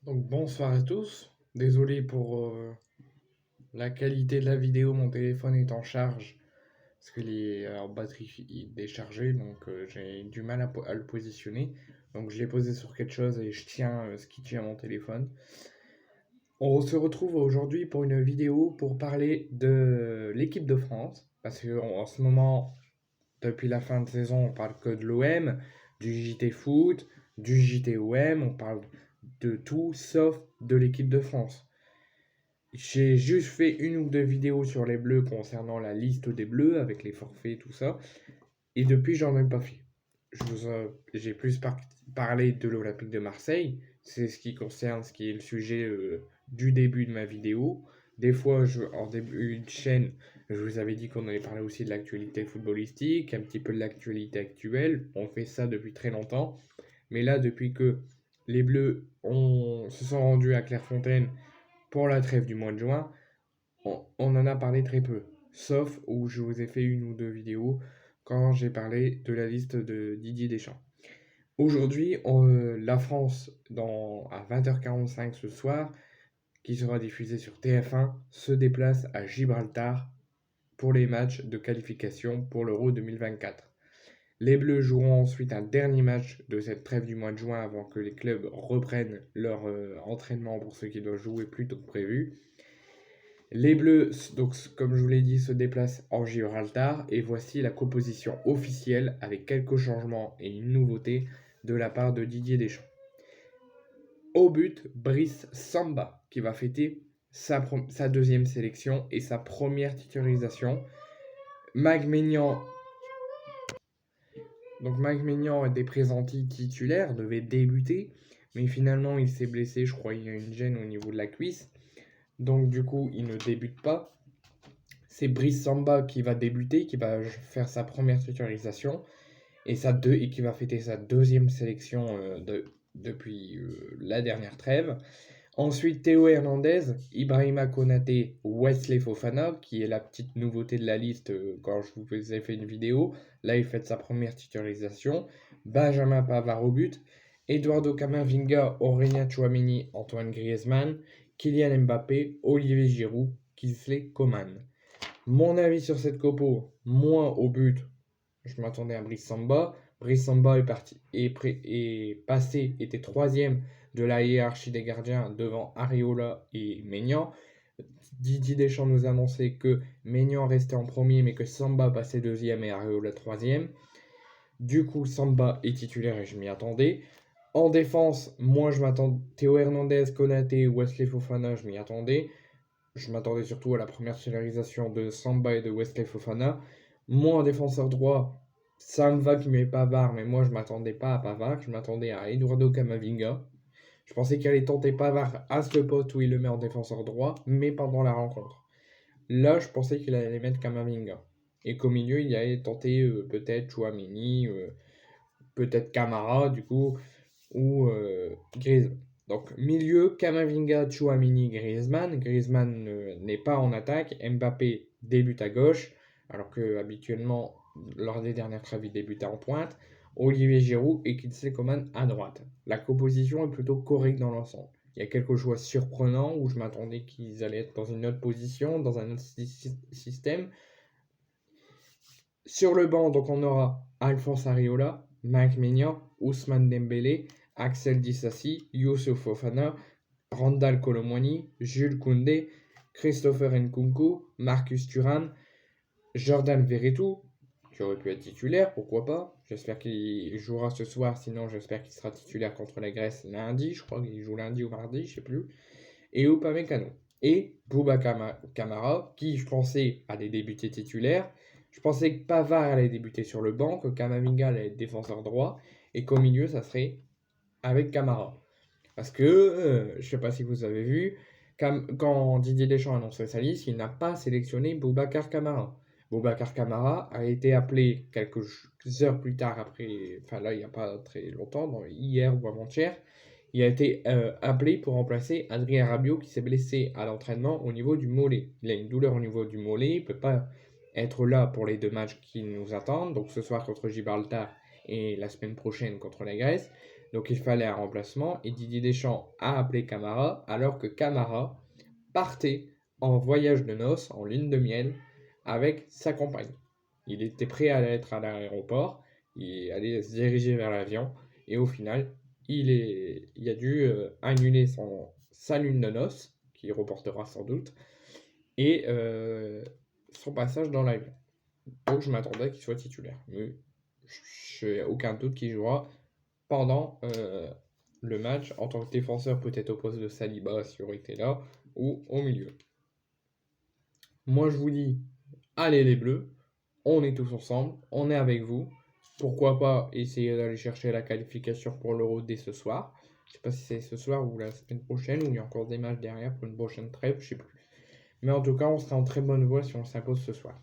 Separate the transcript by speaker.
Speaker 1: Donc bonsoir à tous. Désolé pour la qualité de la vidéo, mon téléphone est en charge parce qu'il est en batterie déchargée, donc j'ai du mal à le positionner. Donc je l'ai posé sur quelque chose et je tiens ce qui tient mon téléphone. On se retrouve aujourd'hui pour une vidéo pour parler de l'équipe de France, parce qu'en ce moment, depuis la fin de saison, on parle que de l'OM, du JT Foot, du JT OM, on parle de tout sauf de l'équipe de France. J'ai juste fait une ou deux vidéos sur les Bleus concernant la liste des Bleus avec les forfaits, tout ça. Et depuis, j'en ai pas fait. J'ai plus parlé de l'Olympique de Marseille. C'est ce qui concerne, ce qui est le sujet du début de ma vidéo. Des fois, en début de chaîne, je vous avais dit qu'on allait parler aussi de l'actualité footballistique, un petit peu de l'actualité actuelle. On fait ça depuis très longtemps. Mais là, depuis que les Bleus se sont rendus à Clairefontaine pour la trêve du mois de juin, on en a parlé très peu. Sauf où je vous ai fait une ou deux vidéos quand j'ai parlé de la liste de Didier Deschamps. Aujourd'hui, la France, à 20h45 ce soir, qui sera diffusée sur TF1, se déplace à Gibraltar pour les matchs de qualification pour l'Euro 2024. Les Bleus joueront ensuite un dernier match de cette trêve du mois de juin avant que les clubs reprennent leur entraînement pour ceux qui doivent jouer plus tôt que prévu. Les Bleus, donc, comme je vous l'ai dit, se déplacent en Gibraltar et voici la composition officielle avec quelques changements et une nouveauté de la part de Didier Deschamps. Au but, Brice Samba qui va fêter sa deuxième sélection et sa première titularisation. Mag Maignan était pressenti titulaire, devait débuter, mais finalement il s'est blessé, je crois qu'il y a une gêne au niveau de la cuisse. Donc du coup, il ne débute pas. C'est Brice Samba qui va débuter, qui va faire sa première titularisation et qui va fêter sa deuxième sélection depuis la dernière trêve. Ensuite, Théo Hernandez, Ibrahima Konaté, Wesley Fofana, qui est la petite nouveauté de la liste quand je vous ai fait une vidéo. Là, il fait sa première titularisation. Benjamin Pavard au but. Eduardo Camavinga, Aurélien Tchouameni, Antoine Griezmann, Kylian Mbappé, Olivier Giroud, Kingsley Coman. Mon avis sur cette compo, moi au but, je m'attendais à Brice Samba. Brice Samba était troisième de la hiérarchie des gardiens devant Areola et Maignan. Didier Deschamps nous annonçait que Maignan restait en premier, mais que Samba passait deuxième et Areola troisième. Du coup, Samba est titulaire et je m'y attendais. En défense, moi je m'attendais. Théo Hernandez, Konaté, Wesley Fofana, je m'y attendais. Je m'attendais surtout à la première titularisation de Samba et de Wesley Fofana. Moi, en défenseur droit, ça me va qu'il met Pavard, mais moi, je m'attendais pas à Pavard. Je m'attendais à Eduardo Camavinga. Je pensais qu'il allait tenter Pavard à ce poste où il le met en défenseur droit, mais pendant la rencontre. Là, je pensais qu'il allait mettre Camavinga. Et qu'au milieu, il allait tenter peut-être Chouamini, peut-être Camara, du coup, ou Griezmann. Donc, milieu, Camavinga, Tchouamini, Griezmann. Griezmann n'est pas en attaque. Mbappé débute à gauche, alors que habituellement, lors des dernières trêves, il débutait en pointe. Olivier Giroud et Kingsley Coman à droite. La composition est plutôt correcte dans l'ensemble. Il y a quelques choix surprenants où je m'attendais qu'ils allaient être dans une autre position, dans un autre système. Sur le banc, donc on aura Alphonse Areola, Mike Maignan, Ousmane Dembélé, Axel Disasi, Youssouf Fofana, Randal Colomwani, Jules Koundé, Christopher Nkunku, Marcus Thuram, Jordan Verretou, qui aurait pu être titulaire, pourquoi pas. J'espère qu'il jouera ce soir, sinon j'espère qu'il sera titulaire contre la Grèce lundi. Je crois qu'il joue lundi ou mardi, je sais plus. Et Upamecano. Et Bouba Kamara, qui je pensais allait débuter titulaire. Je pensais que Pavard allait débuter sur le banc, que Kamavinga allait être défenseur droit, et qu'au milieu, ça serait avec Kamara. Parce que, je ne sais pas si vous avez vu, quand Didier Deschamps a annoncé sa liste, il n'a pas sélectionné Boubacar Kamara. Boubacar Kamara a été appelé quelques heures plus tard après, enfin là il n'y a pas très longtemps, hier ou avant-hier, il a été appelé pour remplacer Adrien Rabiot qui s'est blessé à l'entraînement au niveau du mollet. Il a une douleur au niveau du mollet, il ne peut pas être là pour les deux matchs qui nous attendent, donc ce soir contre Gibraltar et la semaine prochaine contre la Grèce. Donc il fallait un remplacement et Didier Deschamps a appelé Camara alors que Camara partait en voyage de noces, en lune de miel, avec sa compagne. Il était prêt à être à l'aéroport, il allait se diriger vers l'avion et au final, il a dû annuler sa lune de noces, qui reportera sans doute, et son passage dans l'avion. Donc je m'attendais qu'il soit titulaire. Mais je n'ai aucun doute qu'il jouera pendant le match en tant que défenseur, peut-être au poste de Saliba s'il aurait été là, ou au milieu. Moi je vous dis, allez les Bleus, on est tous ensemble, on est avec vous. Pourquoi pas essayer d'aller chercher la qualification pour l'Euro dès ce soir. Je sais pas si c'est ce soir ou la semaine prochaine, ou il y a encore des matchs derrière pour une prochaine trêve, je sais plus. Mais en tout cas, on sera en très bonne voie si on s'impose ce soir.